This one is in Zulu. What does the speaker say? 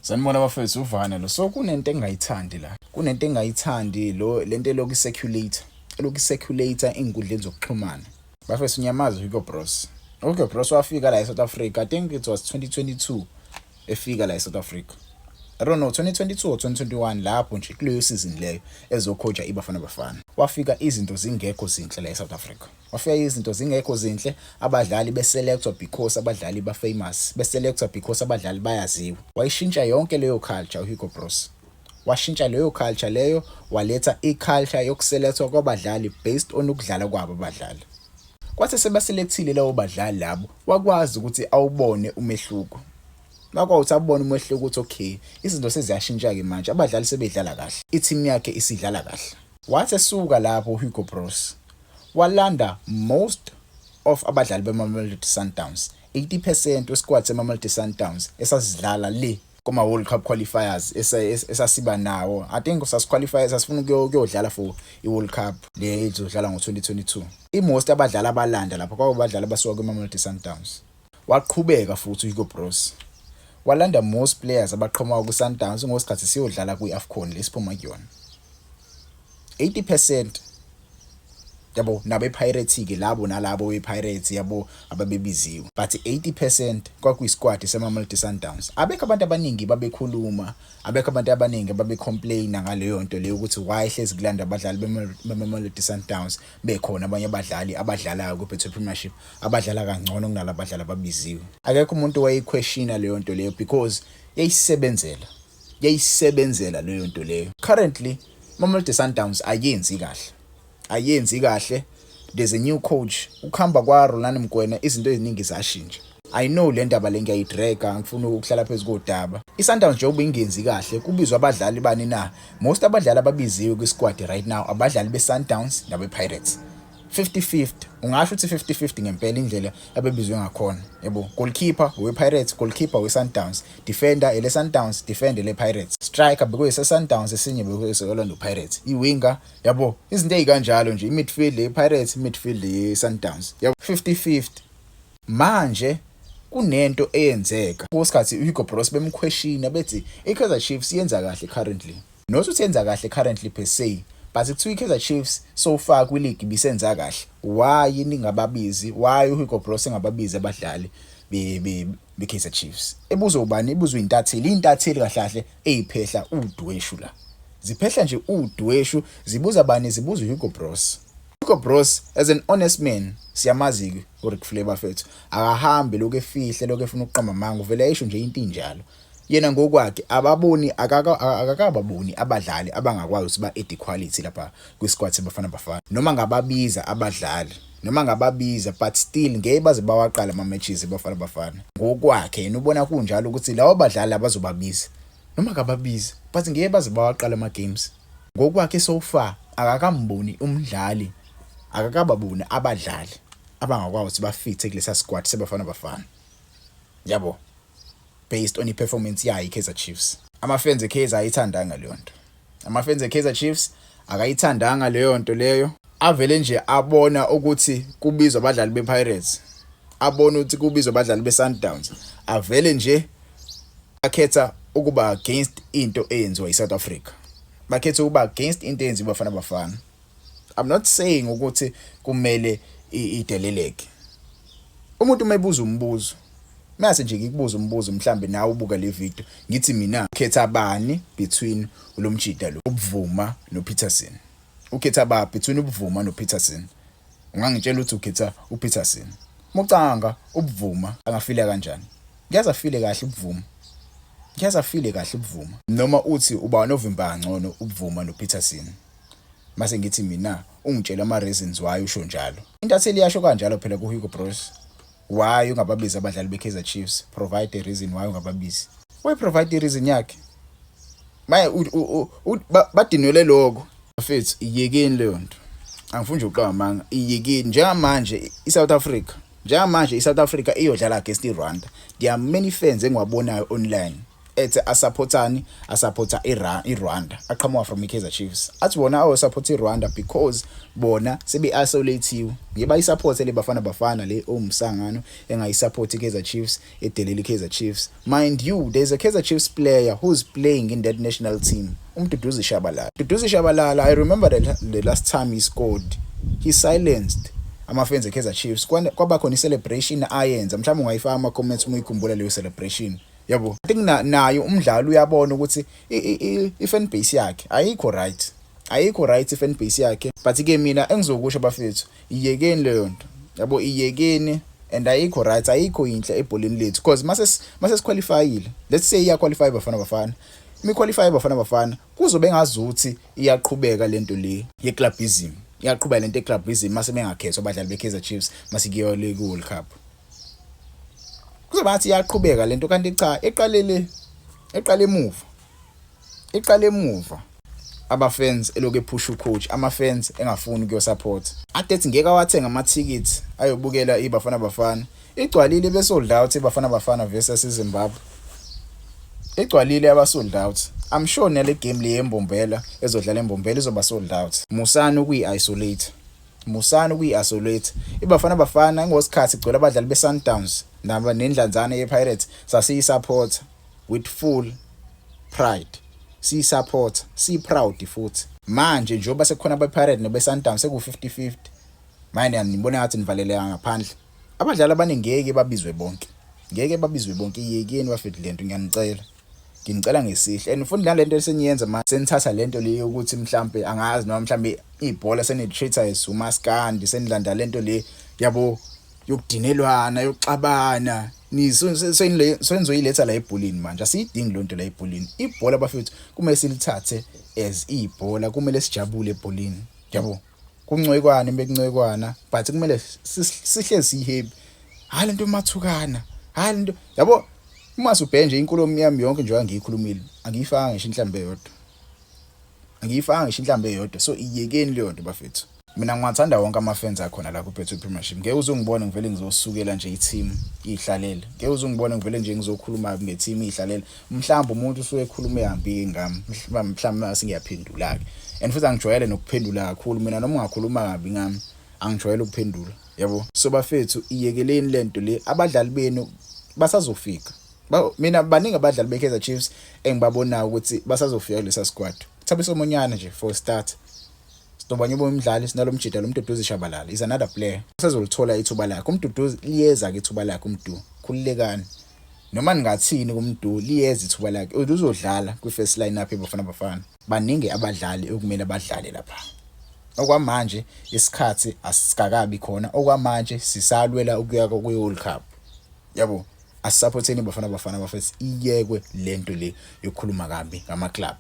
Sanibona bafethu uvana lo. So kunento engayithandi la. Kunento engayithandi lento eloku-circulator inkundleni zokuxhumana. Bafethu unyamaza Hugo Bros. Hugo Bros wafika la eSouth Africa. I think it was 2022 efika la eSouth Africa. I don't know 2022 or 2021 lapho nje kuleyo season leyo ezokhoja iBafana Bafana. Wafika izinto zingekho zinhle la eSouth Africa. Wafika izinto zingekho zinhle, abadlali beselectwa because abadlali bafamous, beselectwa because abadlali bayaziwa. Wayishintsha yonke leyo culture uHugo Bros. Washintsha leyo culture leyo, waletha iculture yokuselethwa kwabadlali based on ukudlala kwabo abadlali. Kwathi sebaselekthile labo badlali labo, wakwazi ukuthi awubone umehluko. Makwawuthi abone umehluko ukuthi okay, izinto seziyashintsha ke manje, abadlali sebedlala kahle. I-team yakhe isidlala kahle. Wathi esuka lapho Hugo Bros walanda most of abadlali beMamelodi Sundowns. 80% wesquad seMamelodi Sundowns esasidlala le kuma World Cup qualifiers esasiba nawo. I think sasiqualifiers sasifuna ukuyodlala for iWorld Cup le izodlala ngo2022. Most abadlali abalanda lapha kwabadlali basuka kweMamelodi Sundowns. Waqhubeka futhi uHugo Bros walanda most players abaqhamuka kuSundowns ngosikhathi siyodlala kwiAFCON lesiphuma kuyona. 80% yabo nabePirates ke labo nalabo bePirates yabo ababebiziwe, but 80% kwakuyisquad seMamelodi Sundowns. Abekho abantu abaningi babekhuluma, abekho abantu abaningi babecomplaina ngaleyo nto leyo ukuthi why hlezi kulanda abadlali beMamelodi Sundowns bekhona abanye abadlali abadlalayo kuPetro Premiership abadlala kangcono kunalabo abadlali ababiziwe. Akekho umuntu owayequestiona leyo nto leyo because yayisebenzela leyo nto leyo. Currently Mamelodi Sundowns ayenzi kahle. There's a new coach. Ukuhamba kwa Rolando Mkwena izinto eziningi zashintsha. I know le ndaba le ngiyayidraga, ngifuna ukuhlala phezulu kodaba. iSundowns njengoba ingenzi kahle, kubizwa abadlali bani na? Most abadlali ababiziwe kwisquad right now abadlali beSundowns nabePirates. 50-50. Ungasho ukuthi 50-50 ngempela indlela abebizwe ngakhona. Yebo, goalkeeper wePirates, goalkeeper weSundowns, defender eleSundowns, defender lePirates. Striker bekuyise Sundowns, esinye bekuyise Orlando Pirates. Iwinger, yabo, izinto ezikanjalo nje, imidfield lePirates, midfield leSundowns. Yabo, 50-50. Manje kunento eyenzeka. Kusikhathi uHugo Bros bemquestiona bethi iKaizer Chiefs yenza kahle currently. Not ukuthi yenza kahle currently per se, but kuthiwa iKaizer Chiefs so far kwileague bisenza kahle. Why ningababizi? Why uHugo Bros engababizi abadlali beKaizer Chiefs? Ebuzwa ubani? Ebuzwa intatheli kahle kahle eyiphehla udweshu la. Ziphehla nje udweshu, zibuza bani? Zibuza uHugo Bros. Hugo Bros as an honest man, siyamazi uRick Flavor fethu. Akahambe lokho efihle, lokho efuna ukuqamba manga, uvela esho nje into injalo. Yena ngokwakhe akakababoni abadlali abangakwazi ukuthi ba equality lapha kwisquad seBafana Bafana. Noma ngababiza abadlali, noma ngababiza but still ngeke baze bawaqala ama matches eBafana Bafana. Ngokwakhe yena ubona kunjalo ukuthi lawo badlali abazobabiza noma ngababiza but ngeke baze bawaqala ama games. Ngokwakhe so far akakamboni umdlali, akakababoni abadlali abangakwazi ukuthi bafithe kulesa squad seBafana Bafana. Yabo, based on i-performance yayo iKaizer Chiefs. Ama-fans eKaizer ayithandanga leyo nto. Ama-fans eKaizer Chiefs akayithandanga leyo nto leyo. Avele nje abona ukuthi kubizwa abadlali bePirates, abona ukuthi kubizwa abadlali beSundowns, avele nje akhetha ukuba against into eyenziwa eSouth Africa. Bakhetha ukuba against into eyenziwa eBafana Bafana. I'm not saying ukuthi kumele ideleleke. Umuntu umebuza umbuzo, mase nje ngikubuza umbuzo, mhlambe nawe ubuka le video, ngithi mina ukhetha bani between uLomjida lo, uBvuma noPeterson? Ukhetha ba between uBvuma noPeterson? Ungangitshela ukuthi ukhetha uPeterson. Mucanga uBvuma angafile kanjani? Ngiyaza file kahle uBvuma. Ngiyaza file kahle uBvuma. Noma uthi uba novimba ngcono uBvuma noPeterson. Mase ngithi mina ungitshela ama reasons why usho njalo. Intatheli yasho kanjalo phela kuHugo Bros. Why ungababizi abadlali beKaizer Chiefs? Provide a reason why ungababizi. Why provide a reason yakhe? Maye badinwele lokho. Mfethu iyekeni leyo nto. Angifuni nje uqaba manga. Iyekeni njengamanje iSouth Africa iyodlala against iRwanda. There are many fans engiwabonayo online ethe asupporta iRwanda aqhamuka from iKaizer Chiefs athi bona support iRwanda because bona sebe isolatiwe ngeba isupport le Bafana le omsangano engayisupport iKaizer Chiefs edelela iKaizer Chiefs. Mind you, there's a Kaizer Chiefs player who's playing in that national team, Duduzi Shabalala. I remember the last time he scored, he silenced ama-fans eKaizer Chiefs. Kwaba khona i-celebration ayenza, mhlawumbe ungayifaka ama-comments uma uyikhumbula leyo celebration, yabo. I think nayo umdlalo uyabona ukuthi i-fan base yakhe ayikho right i-fan base yakhe, but ke mina engizokusho bafethu, iyekeni leyo nto, yabo, iyekeni. And ayikho right, ayikho inhle ebholini lethu, because mase siqualifyile, let's say iyaqualify Bafana, imiqualify Bafana kuzobe ngazuthi iyaqhubeka lento le yeclubism, iyaqhubeka lento yeclubism mase bengakhethwa abadlali beKaizer Chiefs mase kuyiwa le World Cup. Kuzobe ngathi iyaqhubeka lento, kanti cha, eqale emuva aba-fans eloku ephusha ucoach, ama-fans engafuni ukuyosupport. Adethi ngeke awathenga ama-tickets ayobukela iBafana. Igcwalile be-sold out iBafana versus iZimbabwe. Igcwalile aba-sold out. I'm sure nale game le yembombela ezodlala embombela izoba sold out. Musana ukuyi-isolate. iBafana ngosikhathi igcwele abadlali be-Sundowns naba nendlanzana ye-Pirates sasiyi-support with full pride. Si-support, si-proud futhi. Manje njengoba sekukhona abe-Pirates nebe-Sundowns seku-50-50, manje ngibona ngathi nivaleleka ngaphandle. Abadlali abaningi ngeke babizwe bonke, iyekeni bafethu lento, ngiyanicela ngesihle. And futhi nalento eseniyenza manje senithatha lento le ukuthi mhlambe angazi noma mhlambe ibhola senitreata as umaskandi, senilanda lento le, yabo, yokudinelwana, yokuxabana. Senizoyiletha la ebholini manje, asiyidingi lonto la ebholini. Ibhola bafethu kumele silithathe as ibhola, kumele sijabule ebholini, yabo. Kuncwekwana bekuncwekwana, but kumele sihlezi sihappy. Hayi lento mathukana, hayi lento, yabo. Uma subhenje inkulumo yami yonke nje angiyikhulumile, angiyifanga ngisho inhlambe eyodwa. So iyekeni leyo nto bafethu. Mina ngiwathanda wonke ama-fans akhona la ku-Betway Premiership. Ngeke uzungibone ngivele ngizosukela nje i-team ihlalele. Ngeke uzungibone ngivele nje ngizokhuluma nge-team ihlalele. Mhlawumbe umuntu usuke ekhuluma ehambi ngami, mhlawumbe singiyaphendula ke. And futhi angijwayele nokuphendula kakhulu. Mina noma ungakhuluma kabi ngami, angijwayele ukuphendula, yabo. So bafethu, iyekeleni lento le, abadlali benu basazofika. Mina baningi abadlali beKaizer Chiefs engibabona ukuthi basazofika kulesa squad. Thabiso Monyane nje for start. Sitobanye bomdlali sinalo Mjida lo Mduduzi Shabalala is another player. Usazolithola ithuba lakhe. UMduduzi liyeza ke ithuba lakhe uMdu. Khulilekani. Noma ningathini kuMdu liyeza ithuba lakhe. Uzodlala kwi-first lineup eBafana. Baningi abadlali okumele badlale lapha. Okwamanje isikhathi asikakabi khona. Okwamanje sisalwela ukuya kwi-World Cup. Yabo. Asupporteni Bafana bafethu, iyekwe lento le yokukhuluma kabi ngama club.